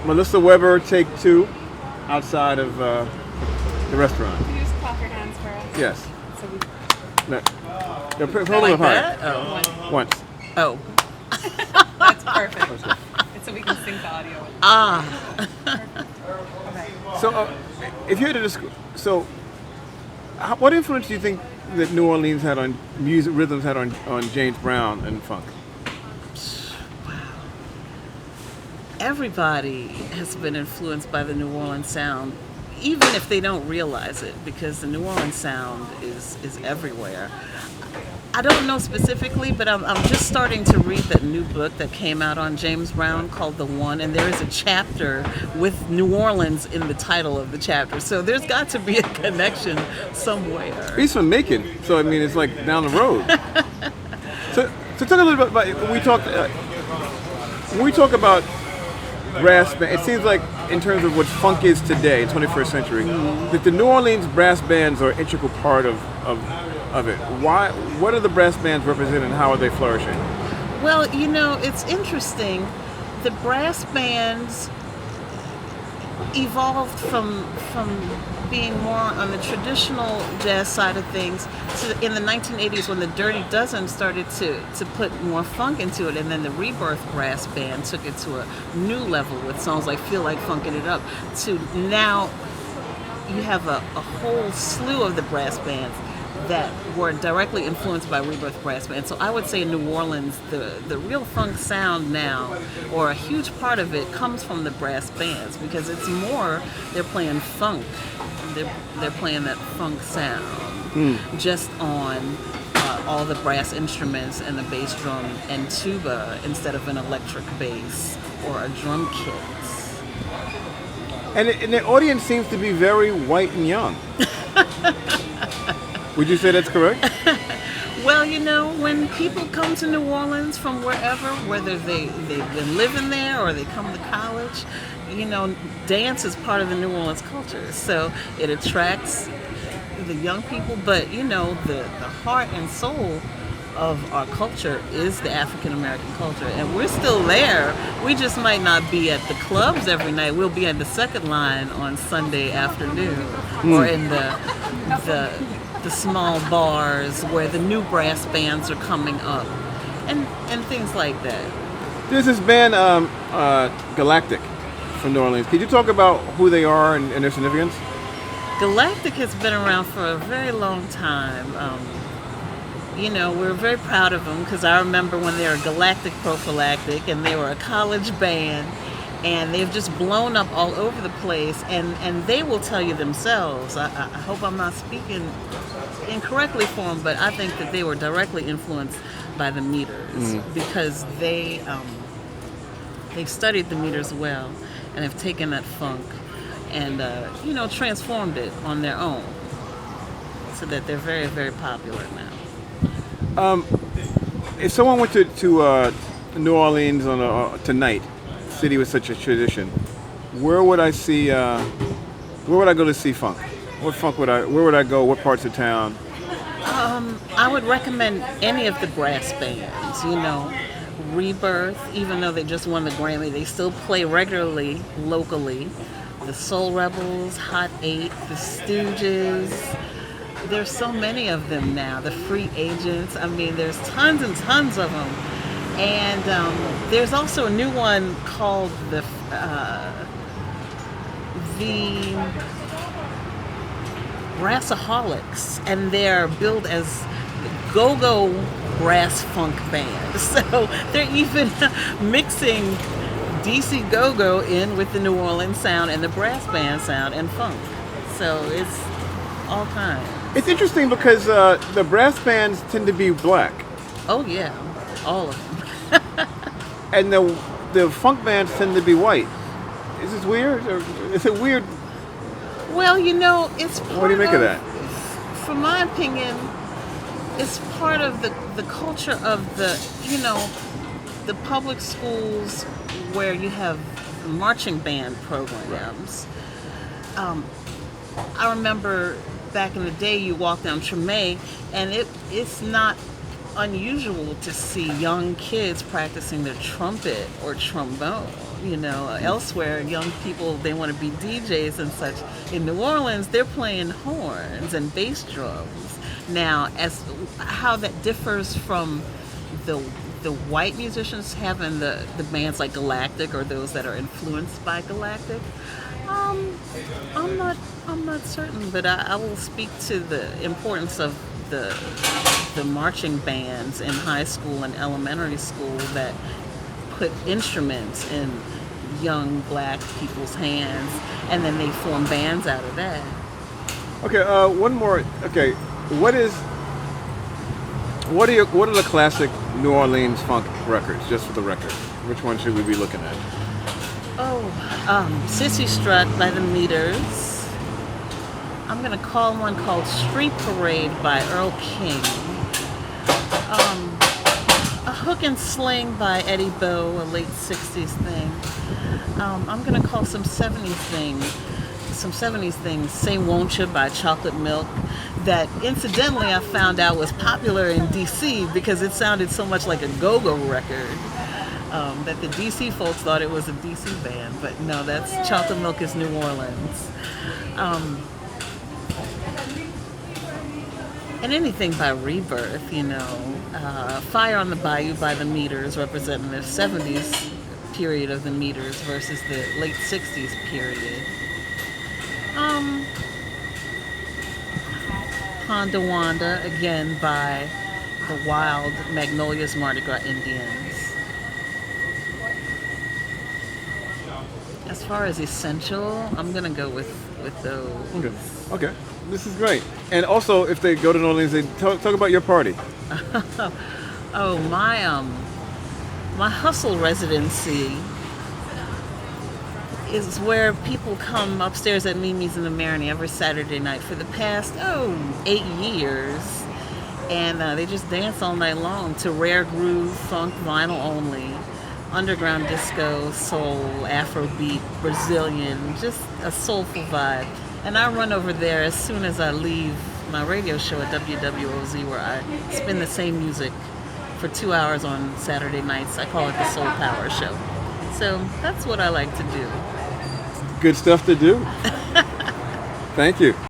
Melissa Weber, take two, outside of the restaurant. Can you just clap your hands for us? Yes. So we No, no, hold them Like up higher. that? Oh. Once. Oh. That's perfect. It's so we can sync the audio. Ah. Okay. So, if you had to what influence do you think that New Orleans had on music, rhythms had on James Brown and funk? Everybody has been influenced by the New Orleans sound, even if they don't realize it, because the New Orleans sound is everywhere. I don't know specifically, but I'm just starting to read that new book that came out on James Brown called The One, and there is a chapter with New Orleans in the title of the chapter. So there's got to be a connection somewhere. He's from Macon, so I mean it's like down the road. so talk a little bit about when we talk about brass band. It seems like in terms of what funk is today, 21st century, that the New Orleans brass bands are an integral part of it. Why? What do the brass bands represent, and how are they flourishing? Well, it's interesting. The brass bands evolved from being more on the traditional jazz side of things to in the 1980s when the Dirty Dozen started to put more funk into it, and then the Rebirth Brass Band took it to a new level with songs like Feel Like Funkin' It Up, to now you have a whole slew of the brass bands that were directly influenced by Rebirth Brass Band. So I would say in New Orleans, the real funk sound now, or a huge part of it, comes from the brass bands, because it's more, they're playing funk. They're playing that funk sound just on all the brass instruments and the bass drum and tuba instead of an electric bass or a drum kit. And the audience seems to be very white and young. Would you say that's correct? Well, when people come to New Orleans from wherever, whether they've been living there or they come to college, dance is part of the New Orleans culture. So it attracts the young people, but, the heart and soul of our culture is the African American culture, and we're still there. We just might not be at the clubs every night. We'll be at the second line on Sunday afternoon, or in the small bars where the new brass bands are coming up, and things like that. There's this band, Galactic, from New Orleans. Could you talk about who they are and their significance? Galactic has been around for a very long time. We're very proud of them, because I remember when they were Galactic Prophylactic and they were a college band, and they've just blown up all over the place, and they will tell you themselves, I hope I'm not speaking incorrectly for them, but I think that they were directly influenced by the Meters, because they've studied the Meters well and have taken that funk and transformed it on their own, so that they're very, very popular now. If someone went to New Orleans on tonight, city with such a tradition, where would I go to see funk? Where would I go? What parts of town? I would recommend any of the brass bands. Rebirth, even though they just won the Grammy, they still play regularly locally. The Soul Rebels, Hot 8, the Stooges. There's so many of them now. The Free Agents. I mean, there's tons and tons of them. And there's also a new one called the Brassaholics, and they're billed as go-go brass funk band. So they're even mixing DC go-go in with the New Orleans sound and the brass band sound and funk. So it's all kinds. It's interesting because the brass bands tend to be black. Oh yeah, all of them. And the funk bands tend to be white. Is this weird? Or is it weird? Well, it's part What do you make of that? From my opinion, it's part of the culture of the public schools where you have marching band programs. I remember back in the day, you walk down Treme, and it's not unusual to see young kids practicing their trumpet or trombone. Elsewhere, young people, they want to be DJs and such. In New Orleans, they're playing horns and bass drums. Now, as how that differs from the white musicians having the bands like Galactic or those that are influenced by Galactic, I'm not certain, but I will speak to the importance of the marching bands in high school and elementary school that put instruments in young black people's hands, and then they form bands out of that. Okay, one more. Okay, what are the classic New Orleans funk records? Just for the record, which one should we be looking at? Sissy Strut by the Meters. I'm gonna call one called Street Parade by Earl King. A Hook and Sling by Eddie Bow, a late 60s thing. I'm gonna call some 70s things, Say Won't Ya by Chocolate Milk, that incidentally I found out was popular in DC because it sounded so much like a go-go record, that the DC folks thought it was a DC band, but no, that's Chocolate Milk is New Orleans. And anything by Rebirth, Fire on the Bayou by the Meters, representing the 70s period of the Meters versus the late 60s period. Honda Wanda, again by the Wild Magnolias Mardi Gras Indians. As far as essential, I'm going to go with those. Okay. This is great. And also, if they go to New Orleans, they talk about your party. My hustle residency is where people come upstairs at Mimi's in the Maroney every Saturday night for the past 8 years, and they just dance all night long to rare groove, funk, vinyl only, underground disco, soul, Afrobeat, Brazilian, just a soulful vibe. And I run over there as soon as I leave my radio show at WWOZ, where I spin the same music for 2 hours on Saturday nights. I call it the Soul Power Show. So that's what I like to do. Good stuff to do. Thank you.